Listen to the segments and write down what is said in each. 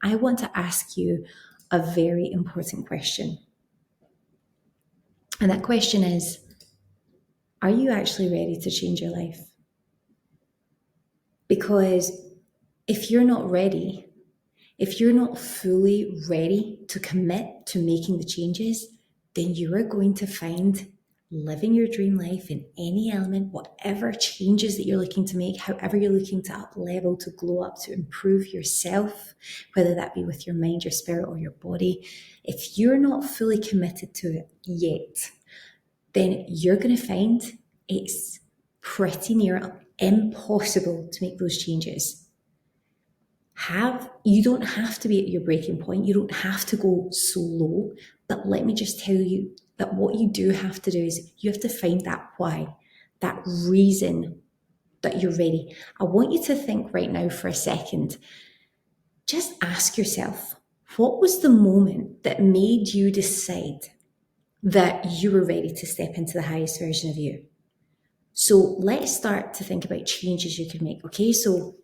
I want to ask you a very important question. And that question is, are you actually ready to change your life? Because if you're not ready, if you're not fully ready to commit to making the changes, then you are going to find living your dream life in any element, whatever changes that you're looking to make, however you're looking to up level, to glow up, to improve yourself, whether that be with your mind, your spirit, or your body. If you're not fully committed to it yet, then you're going to find it's pretty near impossible to make those changes. You don't have to be at your breaking point. You don't have to go so low. But let me just tell you that what you do have to do is you have to find that why, that reason that you're ready. I want you to think right now for a second. Just ask yourself, what was the moment that made you decide that you were ready to step into the highest version of you? So let's start to think about changes you can make. Okay, so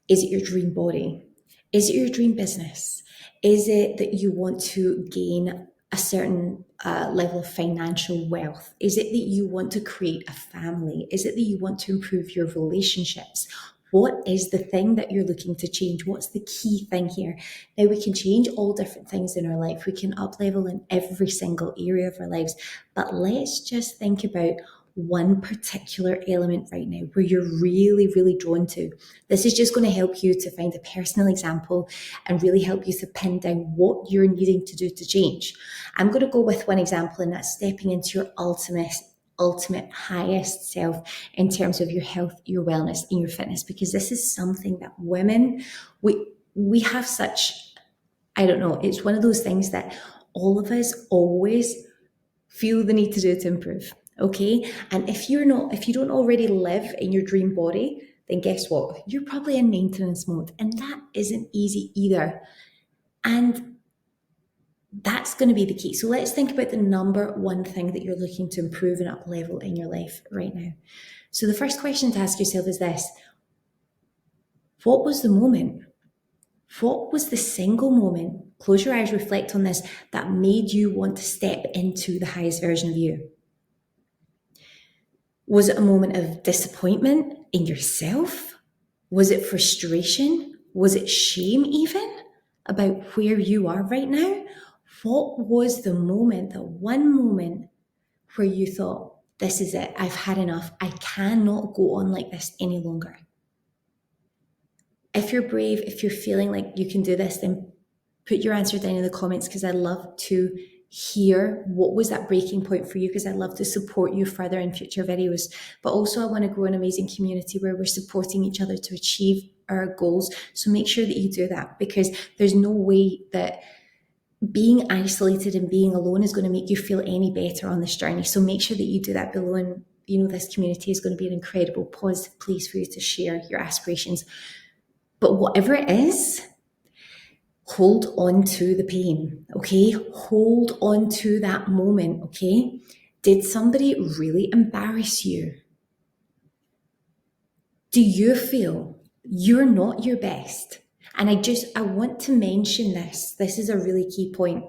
is it your dream body? Is it your dream business? Is it that you want to gain a certain level of financial wealth? Is it that you want to create a family? Is it that you want to improve your relationships? What is the thing that you're looking to change? What's the key thing here? Now, we can change all different things in our life. We can up level in every single area of our lives. But let's just think about one particular element right now where you're really, really drawn to. This is just going to help you to find a personal example and really help you to pin down what you're needing to do to change. I'm going to go with one example, and that's stepping into your ultimate highest self in terms of your health, your wellness, and your fitness, because this is something that women, we have such, I don't know, it's one of those things that all of us always feel the need to do to improve. Okay. And if you don't already live in your dream body, then guess what? You're probably in maintenance mode, and that isn't easy either. And that's going to be the key. So let's think about the number one thing that you're looking to improve and up level in your life right now. So the first question to ask yourself is this: what was the moment? What was the single moment? Close your eyes, reflect on this, that made you want to step into the highest version of you. Was it a moment of disappointment in yourself? Was it frustration? Was it shame even about where you are right now? What was the moment, the one moment where you thought, this is it, I've had enough, I cannot go on like this any longer? If you're brave, if you're feeling like you can do this, then put your answer down in the comments, because I'd love to hear what was that breaking point for you, because I'd love to support you further in future videos. But also I want to grow an amazing community where we're supporting each other to achieve our goals. So make sure that you do that, because there's no way that being isolated and being alone is going to make you feel any better on this journey. So make sure that you do that below. And this community is going to be an incredible positive place for you to share your aspirations. But whatever it is, hold on to the pain, okay? Hold on to that moment, okay? Did somebody really embarrass you? Do you feel you're not your best? And I want to mention this. This is a really key point.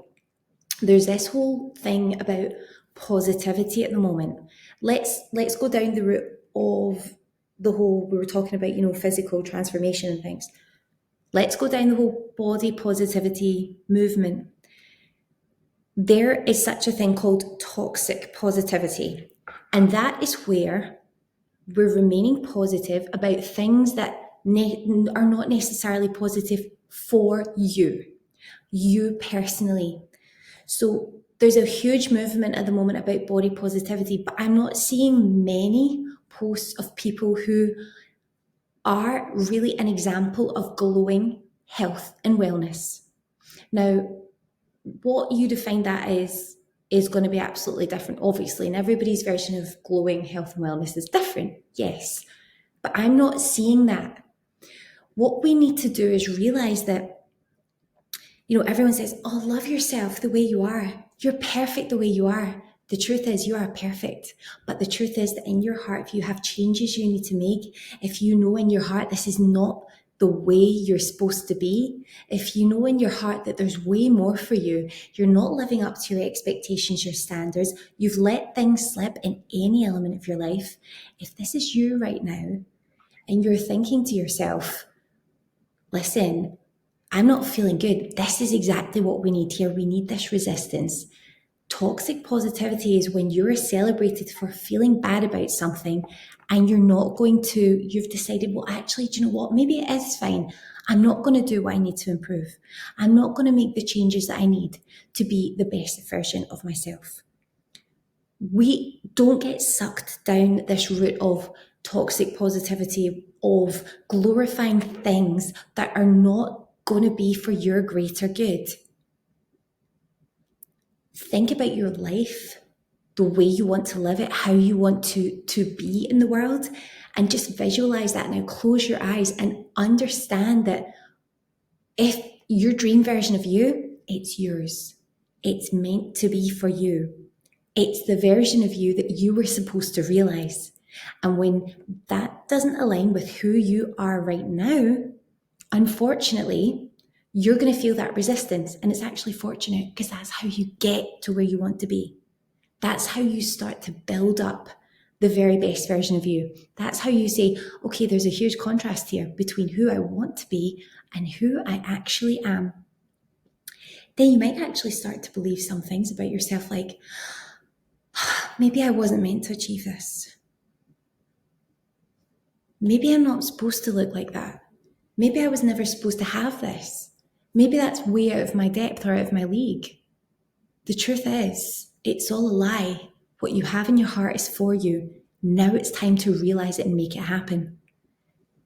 There's this whole thing about positivity at the moment. Let's go down the route of the whole, we were talking about, physical transformation and things. Let's go down the whole body positivity movement. There is such a thing called toxic positivity. And that is where we're remaining positive about things that are not necessarily positive for you personally. So there's a huge movement at the moment about body positivity, but I'm not seeing many posts of people who are really an example of glowing health and wellness. Now, what you define that is going to be absolutely different, obviously, and everybody's version of glowing health and wellness is different, yes, but I'm not seeing that. What we need to do is realize that, everyone says, oh, love yourself the way you are. You're perfect the way you are. The truth is you are perfect. But the truth is that in your heart, if you have changes you need to make, if you know in your heart this is not the way you're supposed to be, if you know in your heart that there's way more for you, you're not living up to your expectations, your standards, you've let things slip in any element of your life, if this is you right now and you're thinking to yourself, listen, I'm not feeling good. This is exactly what we need here. We need this resistance. Toxic positivity is when you're celebrated for feeling bad about something and you've decided, well, actually, do you know what? Maybe it is fine. I'm not going to do what I need to improve. I'm not going to make the changes that I need to be the best version of myself. We don't get sucked down this route of toxic positivity, of glorifying things that are not going to be for your greater good. Think about your life, the way you want to live it, how you want to be in the world, and just visualize that. Now close your eyes and understand that if your dream version of you, it's yours. It's meant to be for you. It's the version of you that you were supposed to realize. And when that doesn't align with who you are right now, unfortunately, you're going to feel that resistance. And it's actually fortunate because that's how you get to where you want to be. That's how you start to build up the very best version of you. That's how you say, okay, there's a huge contrast here between who I want to be and who I actually am. Then you might actually start to believe some things about yourself like, maybe I wasn't meant to achieve this. Maybe I'm not supposed to look like that. Maybe I was never supposed to have this. Maybe that's way out of my depth or out of my league. The truth is, it's all a lie. What you have in your heart is for you. Now it's time to realize it and make it happen.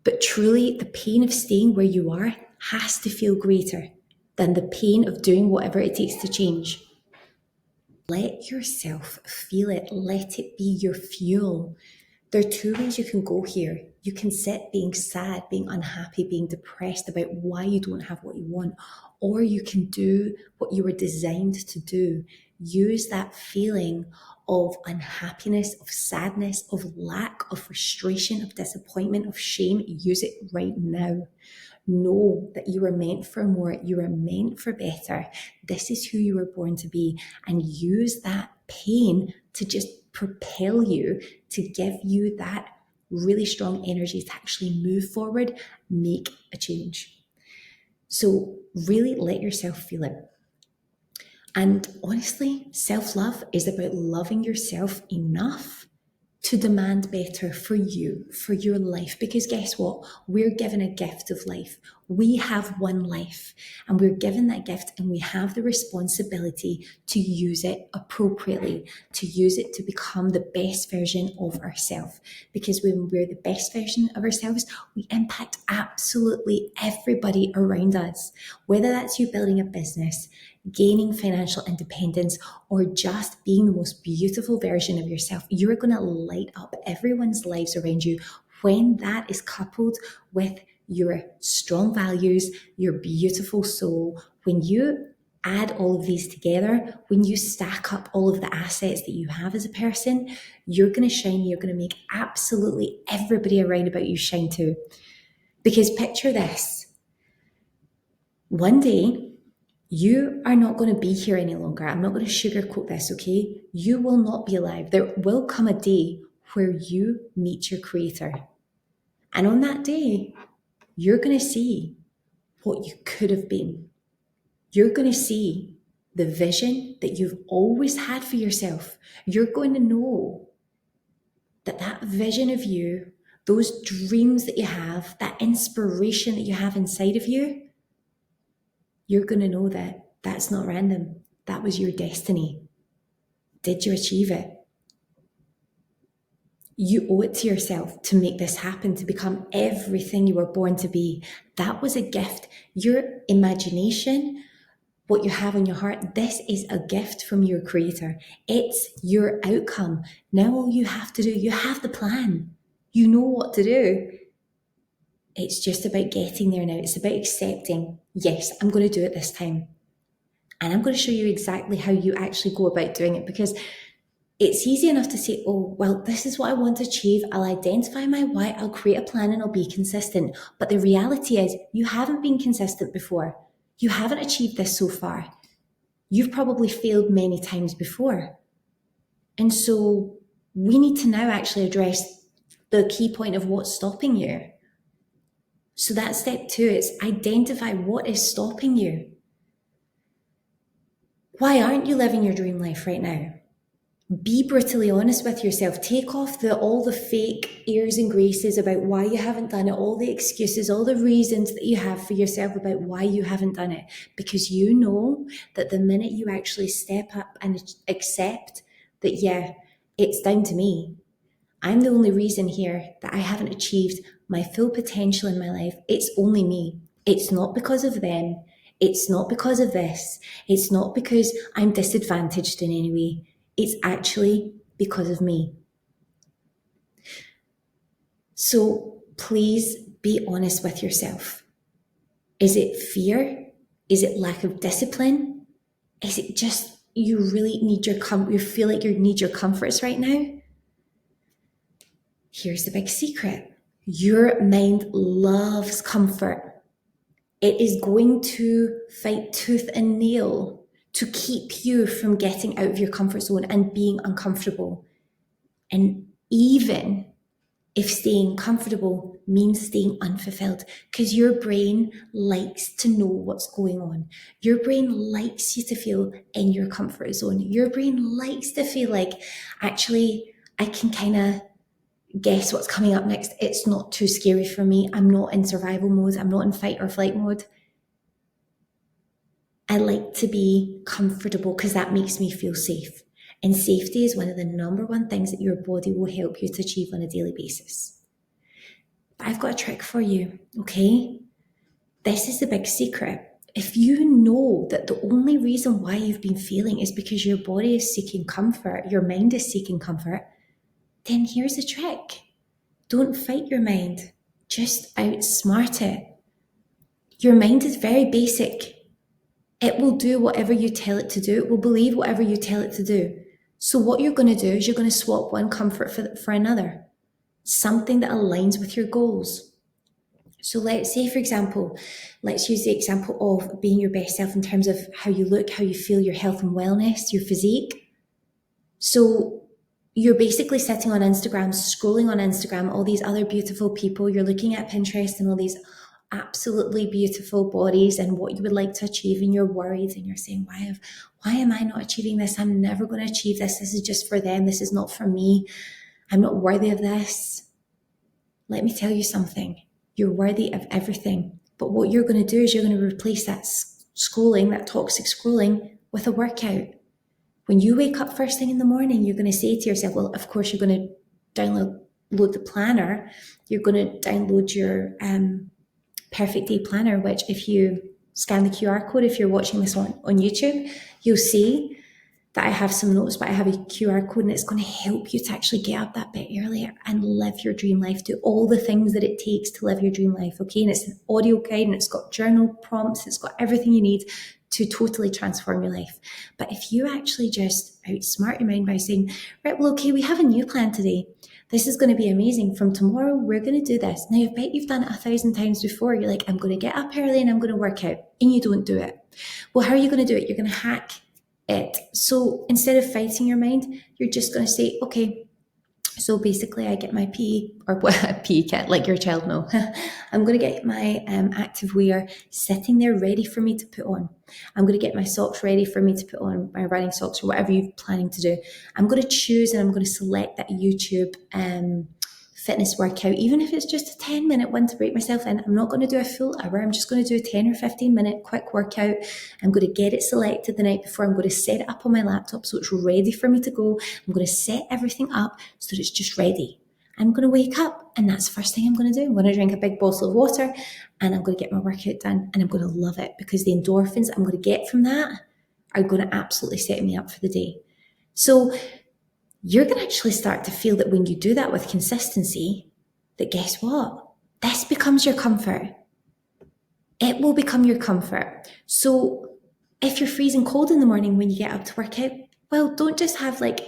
But truly, the pain of staying where you are has to feel greater than the pain of doing whatever it takes to change. Let yourself feel it. Let it be your fuel. There are two ways you can go here. You can sit being sad, being unhappy, being depressed about why you don't have what you want, or you can do what you were designed to do. Use that feeling of unhappiness, of sadness, of lack, of frustration, of disappointment, of shame. Use it right now. Know that you were meant for more. You were meant for better. This is who you were born to be. And use that pain to just propel you, to give you that really strong energy to actually move forward, make a change. So really let yourself feel it. And honestly, self-love is about loving yourself enough to demand better for you, for your life. Because guess what? We're given a gift of life. We have one life and we're given that gift and we have the responsibility to use it appropriately, to use it to become the best version of ourselves. Because when we're the best version of ourselves, we impact absolutely everybody around us. Whether that's you building a business, gaining financial independence, or just being the most beautiful version of yourself, you're going to light up everyone's lives around you when that is coupled with your strong values, your beautiful soul. When you add all of these together, when you stack up all of the assets that you have as a person, you're going to shine. You're going to make absolutely everybody around about you shine too. Because picture this. One day, you are not going to be here any longer. I'm not going to sugarcoat this, okay? You will not be alive. There will come a day where you meet your creator. And on that day, you're going to see what you could have been. You're going to see the vision that you've always had for yourself. You're going to know that that vision of you, those dreams that you have, that inspiration that you have inside of you, you're going to know that that's not random. That was your destiny. Did you achieve it? You owe it to yourself to make this happen, to become everything you were born to be. That was a gift. Your imagination, what you have in your heart, this is a gift from your creator. It's your outcome. Now all you have to do, you have the plan. You know what to do. It's just about getting there now. It's about accepting, yes, I'm going to do it this time. And I'm going to show you exactly how you actually go about doing it, because it's easy enough to say, oh, well, this is what I want to achieve. I'll identify my why, I'll create a plan, and I'll be consistent. But the reality is, you haven't been consistent before. You haven't achieved this so far. You've probably failed many times before. And so we need to now actually address the key point of what's stopping you. So that's step 2, is identify what is stopping you. Why aren't you living your dream life right now? Be brutally honest with yourself. Take off all the fake airs and graces about why you haven't done it, all the excuses, all the reasons that you have for yourself about why you haven't done it. Because you know that the minute you actually step up and accept that, yeah, it's down to me. I'm the only reason here that I haven't achieved my full potential in my life. It's only me. It's not because of them. It's not because of this. It's not because I'm disadvantaged in any way. It's actually because of me. So please be honest with yourself. Is it fear? Is it lack of discipline? Is it just you really need you feel like you need your comforts right now? Here's the big secret. Your mind loves comfort. It is going to fight tooth and nail to keep you from getting out of your comfort zone and being uncomfortable. And even if staying comfortable means staying unfulfilled, because your brain likes to know what's going on. Your brain likes you to feel in your comfort zone. Your brain likes to feel like, actually, I can kind of guess what's coming up next. It's not too scary for me. I'm not in survival mode. I'm not in fight or flight mode. I like to be comfortable because that makes me feel safe. And safety is one of the number one things that your body will help you to achieve on a daily basis. But I've got a trick for you, okay? This is the big secret. If you know that the only reason why you've been failing is because your body is seeking comfort, your mind is seeking comfort, then here's the trick. Don't fight your mind. Just outsmart it. Your mind is very basic. It will do whatever you tell it to do. It will believe whatever you tell it to do. So what you're going to do is you're going to swap one comfort for another. Something that aligns with your goals. So let's say, for example, let's use the example of being your best self in terms of how you look, how you feel, your health and wellness, your physique. So you're basically sitting on Instagram, scrolling on Instagram, all these other beautiful people. You're looking at Pinterest and all these absolutely beautiful bodies and what you would like to achieve, and you're worried and you're saying, why am I not achieving this? I'm never going to achieve this. This is just for them. This is not for me. I'm not worthy of this. Let me tell you something. You're worthy of everything. But what you're going to do is you're going to replace that scrolling, that toxic scrolling, with a workout. When you wake up first thing in the morning, you're going to say to yourself, well, of course, you're going to download the planner. You're going to download your perfect day planner, which if you scan the QR code, if you're watching this on YouTube, you'll see that I have some notes, but I have a QR code, and it's going to help you to actually get up that bit earlier and live your dream life, do all the things that it takes to live your dream life, okay? And it's an audio guide, and it's got journal prompts, it's got everything you need to totally transform your life. But if you actually just outsmart your mind by saying, right, well, okay, we have a new plan today. This is going to be amazing. From tomorrow, we're going to do this. Now, I bet you've done it 1,000 times before. You're like, I'm going to get up early and I'm going to work out. And you don't do it. Well, how are you going to do it? You're going to hack it. So instead of fighting your mind, you're just going to say, okay, so basically I get my PE, or a PE kit, like your child know. I'm going to get my active wear sitting there ready for me to put on. I'm going to get my socks ready for me to put on, my running socks or whatever you're planning to do. I'm going to choose and I'm going to select that YouTube fitness workout, even if it's just a 10-minute one to break myself in. I'm not going to do a full hour. I'm just going to do a 10 or 15-minute quick workout. I'm going to get it selected the night before. I'm going to set it up on my laptop so it's ready for me to go. I'm going to set everything up so that it's just ready. I'm going to wake up and that's the first thing I'm going to do. I'm going to drink a big bottle of water and I'm going to get my workout done, and I'm going to love it because the endorphins I'm going to get from that are going to absolutely set me up for the day. So you're going to actually start to feel that when you do that with consistency, that guess what? This becomes your comfort. It will become your comfort. So if you're freezing cold in the morning when you get up to work out, well, don't just have like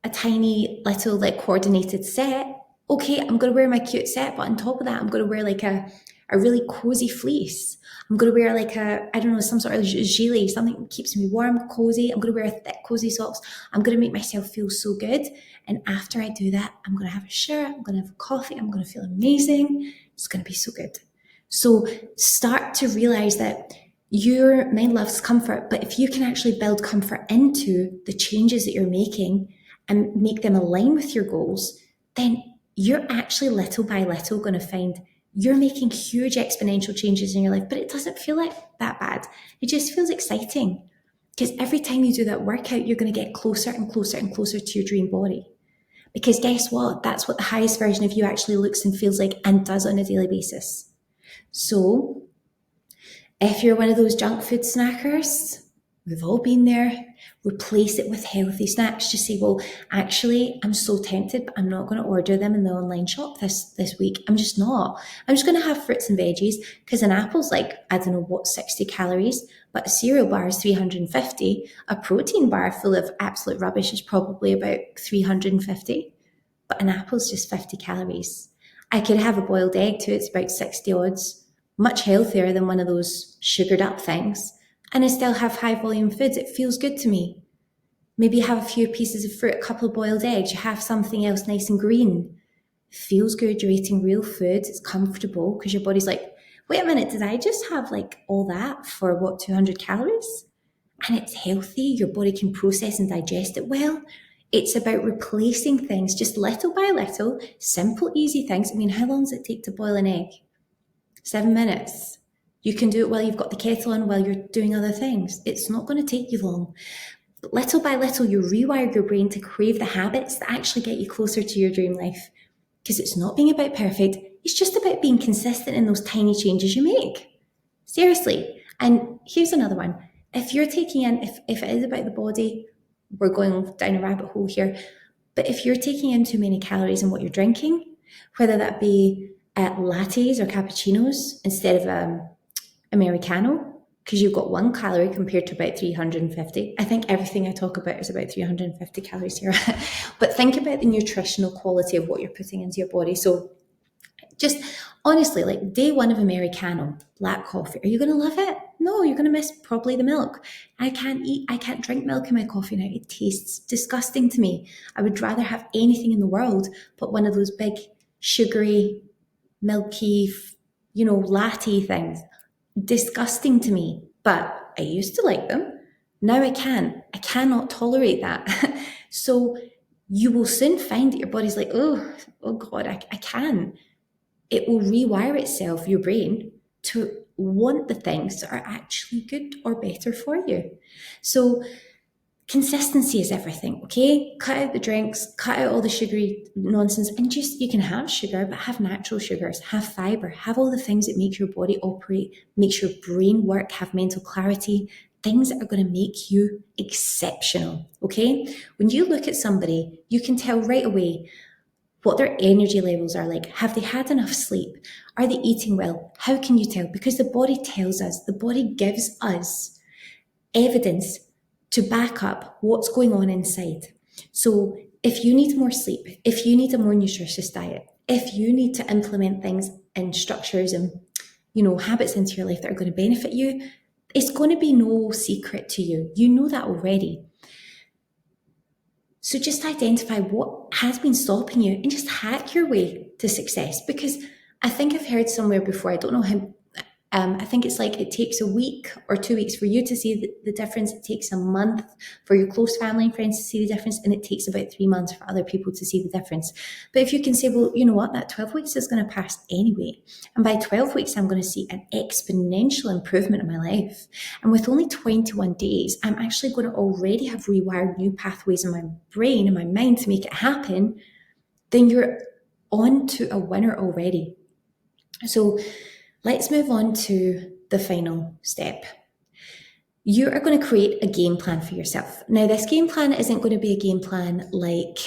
a tiny little like coordinated set, okay, I'm going to wear my cute set, but on top of that, I'm going to wear like a really cozy fleece. I'm going to wear like I don't know, some sort of gilet, something that keeps me warm, cozy. I'm going to wear thick, cozy socks. I'm going to make myself feel so good. And after I do that, I'm going to have a shower, I'm going to have a coffee, I'm going to feel amazing. It's going to be so good. So start to realize that your mind loves comfort, but if you can actually build comfort into the changes that you're making and make them align with your goals, then you're actually little by little going to find you're making huge exponential changes in your life, but it doesn't feel like that bad. It just feels exciting because every time you do that workout, you're going to get closer and closer and closer to your dream body. Because guess what? That's what the highest version of you actually looks and feels like and does on a daily basis. So if you're one of those junk food snackers, we've all been there, replace it with healthy snacks. Just say, well, actually, I'm so tempted, but I'm not going to order them in the online shop this week. I'm just not. I'm just going to have fruits and veggies because an apple's like, I don't know what, 60 calories, but a cereal bar is 350. A protein bar full of absolute rubbish is probably about 350, but an apple's just 50 calories. I could have a boiled egg too, it's about 60 odds. Much healthier than one of those sugared up things. And I still have high volume foods. It feels good to me. Maybe you have a few pieces of fruit, a couple of boiled eggs, you have something else nice and green. It feels good, you're eating real food, it's comfortable because your body's like, wait a minute, did I just have like all that for what, 200 calories? And it's healthy, your body can process and digest it well. It's about replacing things just little by little, simple, easy things. I mean, how long does it take to boil an egg? 7 minutes. You can do it while you've got the kettle on, while you're doing other things. It's not going to take you long. But little by little, you rewire your brain to crave the habits that actually get you closer to your dream life. Because it's not being about perfect, it's just about being consistent in those tiny changes you make. Seriously. And here's another one. If you're taking in, if it is about the body, we're going down a rabbit hole here, but if you're taking in too many calories in what you're drinking, whether that be lattes or cappuccinos instead of Americano, because you've got 1 calorie compared to about 350. I think everything I talk about is about 350 calories here. But think about the nutritional quality of what you're putting into your body. So just honestly, like day one of Americano, black coffee, are you going to love it? No, you're going to miss probably the milk. I can't drink milk in my coffee now. It tastes disgusting to me. I would rather have anything in the world but one of those big sugary, milky, latte things. Disgusting to me, but I used to like them. Now I can't. I cannot tolerate that. So you will soon find that your body's like, oh God, I can't. It will rewire itself, your brain, to want the things that are actually good or better for you. So consistency is everything, okay? Cut out the drinks, cut out all the sugary nonsense, and just, you can have sugar, but have natural sugars, have fiber, have all the things that make your body operate, makes your brain work, have mental clarity, things that are going to make you exceptional, okay? When you look at somebody, you can tell right away what their energy levels are like. Have they had enough sleep? Are they eating well? How can you tell? Because the body tells us, the body gives us evidence to back up what's going on inside. So if you need more sleep, if you need a more nutritious diet, if you need to implement things and structures and habits into your life that are going to benefit you, it's going to be no secret to you. You know that already. So just identify what has been stopping you and just hack your way to success. Because I think I've heard somewhere before, I don't know how, I think it's like it takes a week or 2 weeks for you to see the difference. It takes a month for your close family and friends to see the difference. And it takes about 3 months for other people to see the difference. But if you can say, well, you know what, that 12 weeks is going to pass anyway. And by 12 weeks, I'm going to see an exponential improvement in my life. And with only 21 days, I'm actually going to already have rewired new pathways in my brain and my mind to make it happen. Then you're on to a winner already. So let's move on to the final step. You are going to create a game plan for yourself. Now, this game plan isn't going to be a game plan like,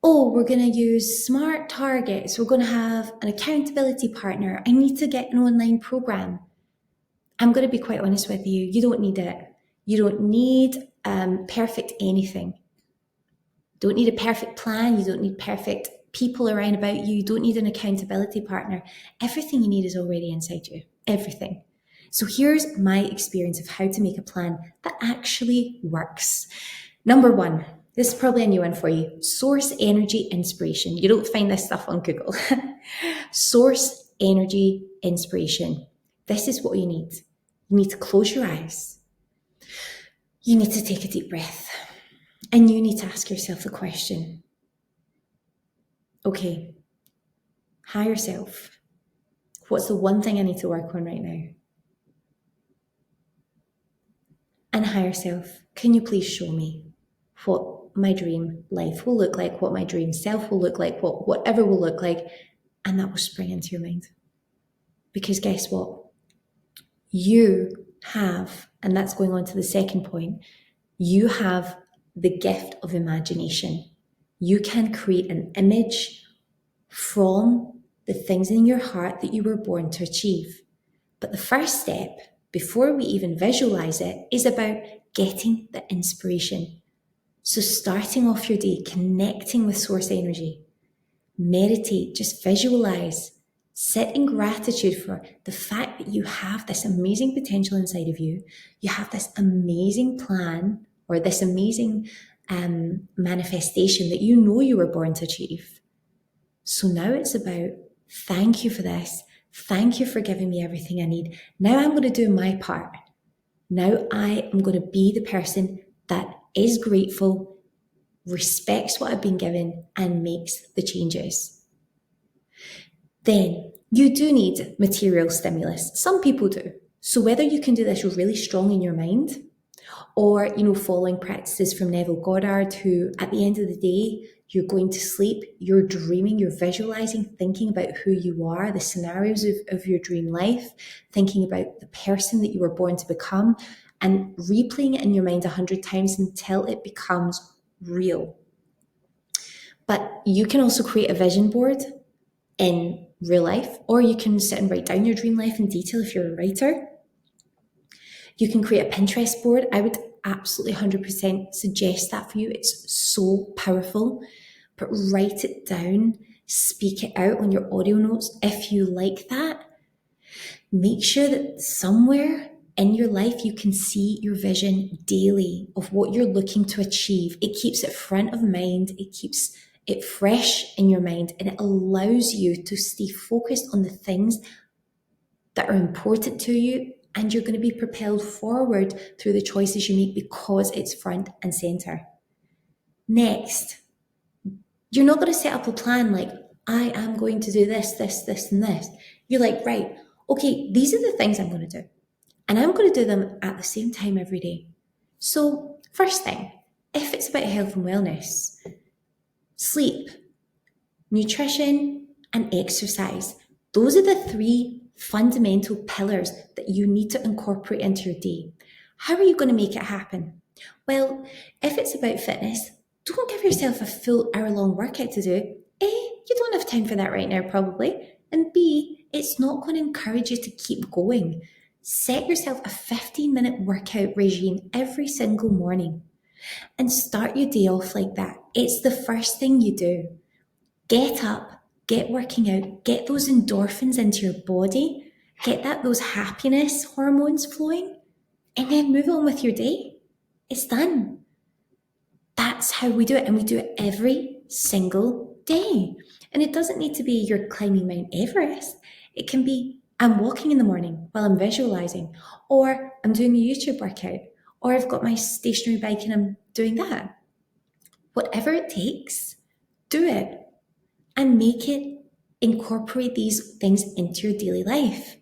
oh, we're going to use SMART targets. We're going to have an accountability partner. I need to get an online program. I'm going to be quite honest with you. You don't need it. You don't need perfect anything. Don't need a perfect plan. You don't need perfect people around about you. You don't need an accountability partner. Everything you need is already inside you. Everything. So here's my experience of how to make a plan that actually works. Number one, this is probably a new one for you. Source energy inspiration. You don't find this stuff on Google. Source energy inspiration. This is what you need. You need to close your eyes. You need to take a deep breath. And you need to ask yourself the question, okay, higher self, what's the one thing I need to work on right now? And higher self, can you please show me what my dream life will look like, what my dream self will look like, whatever will look like, and that will spring into your mind. Because guess what? You have, and that's going on to the second point, you have the gift of imagination. You can create an image from the things in your heart that you were born to achieve. But the first step, before we even visualize it, is about getting the inspiration. So starting off your day, connecting with source energy, meditate, just visualize, sit in gratitude for the fact that you have this amazing potential inside of you. You have this amazing plan or this amazing manifestation that you know you were born to achieve. So now it's about, thank you for this. Thank you for giving me everything I need. Now I'm going to do my part. Now I am going to be the person that is grateful, respects what I've been given, and makes the changes. Then you do need material stimulus. Some people do. So whether you can do this really strong in your mind, or, following practices from Neville Goddard, who at the end of the day, you're going to sleep, you're dreaming, you're visualizing, thinking about who you are, the scenarios of your dream life, thinking about the person that you were born to become, and replaying it in your mind 100 times until it becomes real. But you can also create a vision board in real life, or you can sit and write down your dream life in detail if you're a writer. You can create a Pinterest board. I would absolutely 100% suggest that for you. It's so powerful. But write it down, speak it out on your audio notes if you like that. Make sure that somewhere in your life you can see your vision daily of what you're looking to achieve. It keeps it front of mind. It keeps it fresh in your mind, and it allows you to stay focused on the things that are important to you, and you're going to be propelled forward through the choices you make because it's front and center. Next, you're not going to set up a plan like, I am going to do this, this, this, and this. You're like, right, okay, these are the things I'm going to do. And I'm going to do them at the same time every day. So first thing, if it's about health and wellness, sleep, nutrition, and exercise. Those are the three fundamental pillars that you need to incorporate into your day. How are you going to make it happen? Well, if it's about fitness, don't give yourself a full hour-long workout to do. A, you don't have time for that right now probably. And B, it's not going to encourage you to keep going. Set yourself a 15-minute workout regime every single morning and start your day off like that. It's the first thing you do. Get up, get working out, get those endorphins into your body, get those happiness hormones flowing, and then move on with your day. It's done. That's how we do it, and we do it every single day. And it doesn't need to be you're climbing Mount Everest. It can be I'm walking in the morning while I'm visualizing, or I'm doing a YouTube workout, or I've got my stationary bike and I'm doing that. Whatever it takes, do it. And incorporate these things into your daily life.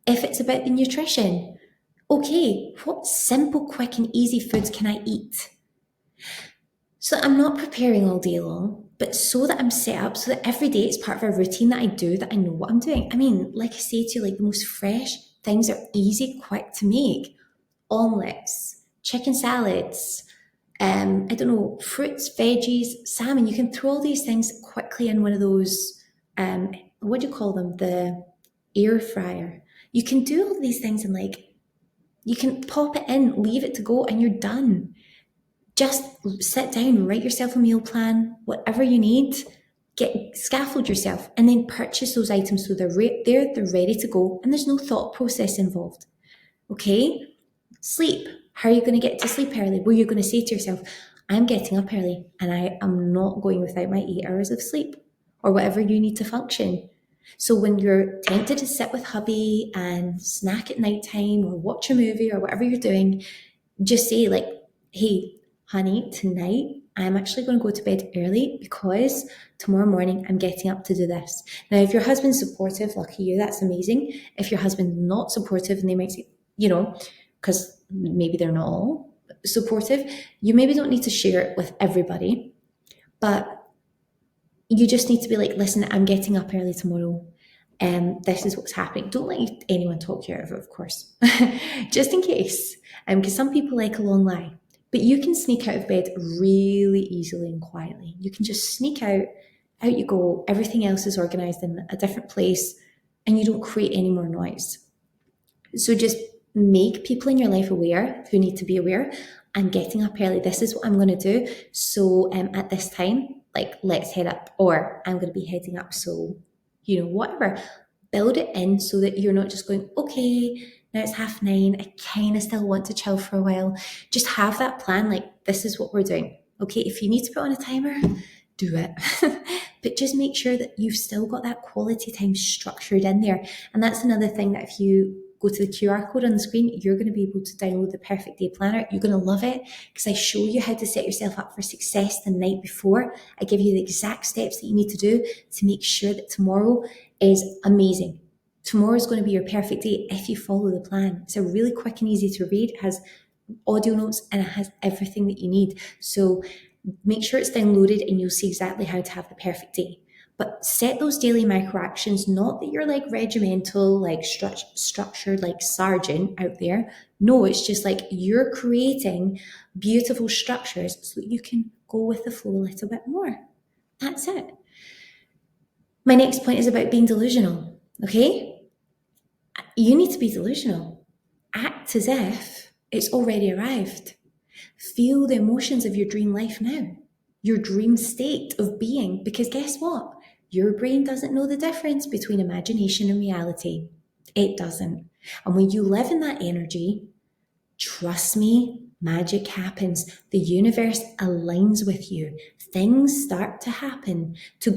If it's about the nutrition, okay, what simple, quick, and easy foods can I eat? So I'm not preparing all day long, but so that I'm set up, so that every day it's part of a routine that I do, that I know what I'm doing. I mean, like I say to you, like the most fresh things are easy, quick to make. Omelets, chicken salads, fruits, veggies, salmon. You can throw all these things quickly in one of those, what do you call them? The air fryer. You can do all these things and you can pop it in, leave it to go, and you're done. Just sit down, write yourself a meal plan, whatever you need, scaffold yourself, and then purchase those items so they're ready to go, and there's no thought process involved. Okay? Sleep. How are you going to get to sleep early? Well, you're going to say to yourself, I'm getting up early and I am not going without my 8 hours of sleep, or whatever you need to function. So when you're tempted to sit with hubby and snack at nighttime or watch a movie or whatever you're doing, just say like, hey, honey, tonight I'm actually going to go to bed early because tomorrow morning I'm getting up to do this. Now, if your husband's supportive, lucky you, that's amazing. If your husband's not supportive and they might say, because maybe they're not all supportive, you maybe don't need to share it with everybody, but you just need to be like, listen, I'm getting up early tomorrow. This is what's happening. Don't let anyone talk you out of it, of course, just in case, because some people like a long lie. But you can sneak out of bed really easily and quietly. You can just sneak out you go. Everything else is organized in a different place, and you don't create any more noise. So just make people in your life aware who need to be aware. I'm getting up early. This is what I'm going to do. So at this time, like, let's head up, or I'm going to be heading up. So, whatever. Build it in so that you're not just going, okay, now it's 9:30. I kind of still want to chill for a while. Just have that plan. Like, this is what we're doing. Okay, if you need to put on a timer, do it. But just make sure that you've still got that quality time structured in there. And that's another thing, that if you go to the QR code on the screen, you're going to be able to download the Perfect Day Planner. You're going to love it because I show you how to set yourself up for success the night before. I give you the exact steps that you need to do to make sure that tomorrow is amazing. Tomorrow is going to be your perfect day if you follow the plan. It's a really quick and easy to read. It has audio notes and it has everything that you need. So make sure it's downloaded and you'll see exactly how to have the perfect day. But set those daily micro actions, not that you're like regimental, like structured, like sergeant out there. No, it's just like you're creating beautiful structures so that you can go with the flow a little bit more. That's it. My next point is about being delusional, okay? You need to be delusional. Act as if it's already arrived. Feel the emotions of your dream life now, your dream state of being, because guess what? Your brain doesn't know the difference between imagination and reality. It doesn't. And when you live in that energy, trust me, magic happens. The universe aligns with you. Things start to happen to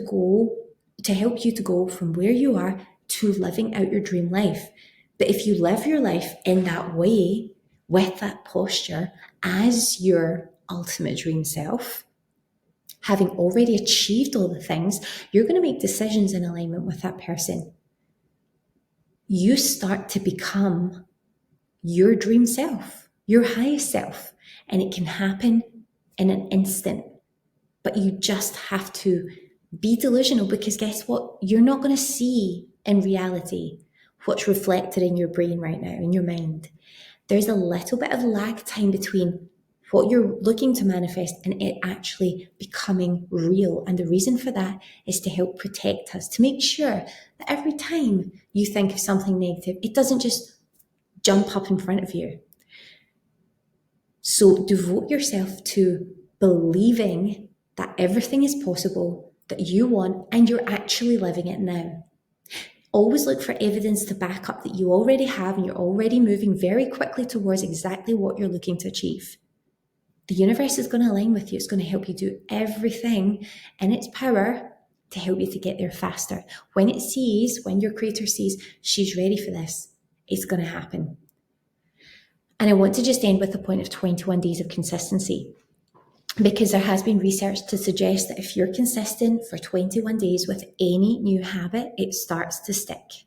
help you to go from where you are to living out your dream life. But if you live your life in that way, with that posture, as your ultimate dream self, having already achieved all the things, you're going to make decisions in alignment with that person. You start to become your dream self, your highest self, and it can happen in an instant. But you just have to be delusional, because guess what? You're not going to see in reality what's reflected in your brain right now, in your mind. There's a little bit of lag time between what you're looking to manifest and it actually becoming real. And the reason for that is to help protect us, to make sure that every time you think of something negative, it doesn't just jump up in front of you. So devote yourself to believing that everything is possible, that you want, and you're actually living it now. Always look for evidence to back up that you already have, and you're already moving very quickly towards exactly what you're looking to achieve. The universe is going to align with you. It's going to help you do everything in its power to help you to get there faster. When your creator sees she's ready for this, it's going to happen. And I want to just end with the point of 21 days of consistency, because there has been research to suggest that if you're consistent for 21 days with any new habit, it starts to stick.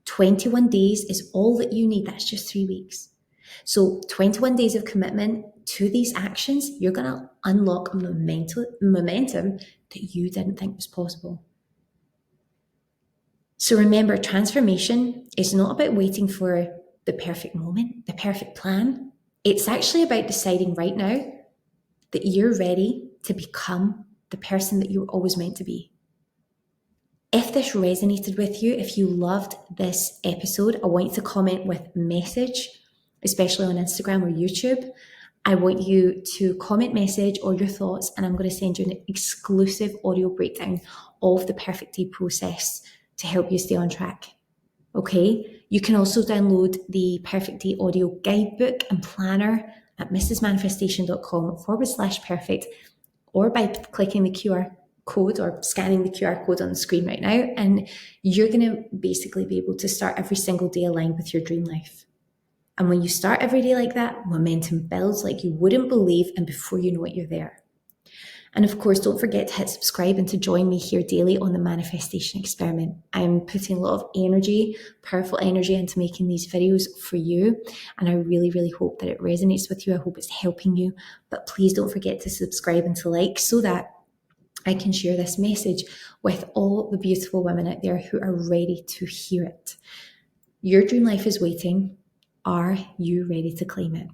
21 days is all that you need. That's just 3 weeks. So 21 days of commitment to these actions, you're going to unlock momentum that you didn't think was possible. So remember, transformation is not about waiting for the perfect moment, the perfect plan. It's actually about deciding right now that you're ready to become the person that you were always meant to be. If this resonated with you, if you loved this episode, I want you to comment with message, especially on Instagram or YouTube. I want you to comment, message all your thoughts, and I'm going to send you an exclusive audio breakdown of the Perfect Day process to help you stay on track. Okay, you can also download the Perfect Day audio guidebook and planner at mrsmanifestation.com/perfect, or by clicking the QR code or scanning the QR code on the screen right now. And you're going to basically be able to start every single day aligned with your dream life. And when you start every day like that, momentum builds like you wouldn't believe, and before you know it, you're there. And of course, don't forget to hit subscribe and to join me here daily on the manifestation experiment. I'm putting a lot of energy, powerful energy, into making these videos for you. And I really, really hope that it resonates with you. I hope it's helping you. But please don't forget to subscribe and to like, so that I can share this message with all the beautiful women out there who are ready to hear it. Your dream life is waiting. Are you ready to claim it?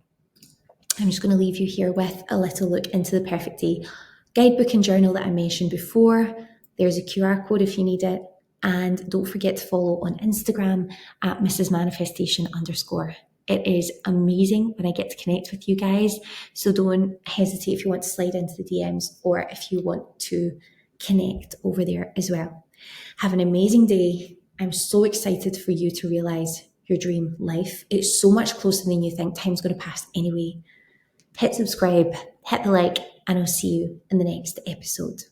I'm just going to leave you here with a little look into the Perfect Day guidebook and journal that I mentioned before. There's a QR code if you need it. And don't forget to follow on Instagram at mrsmanifestation_. It is amazing when I get to connect with you guys. So don't hesitate if you want to slide into the DMs, or if you want to connect over there as well. Have an amazing day. I'm so excited for you to realize your dream life. It's so much closer than you think. Time's going to pass anyway. Hit subscribe, hit the like, and I'll see you in the next episode.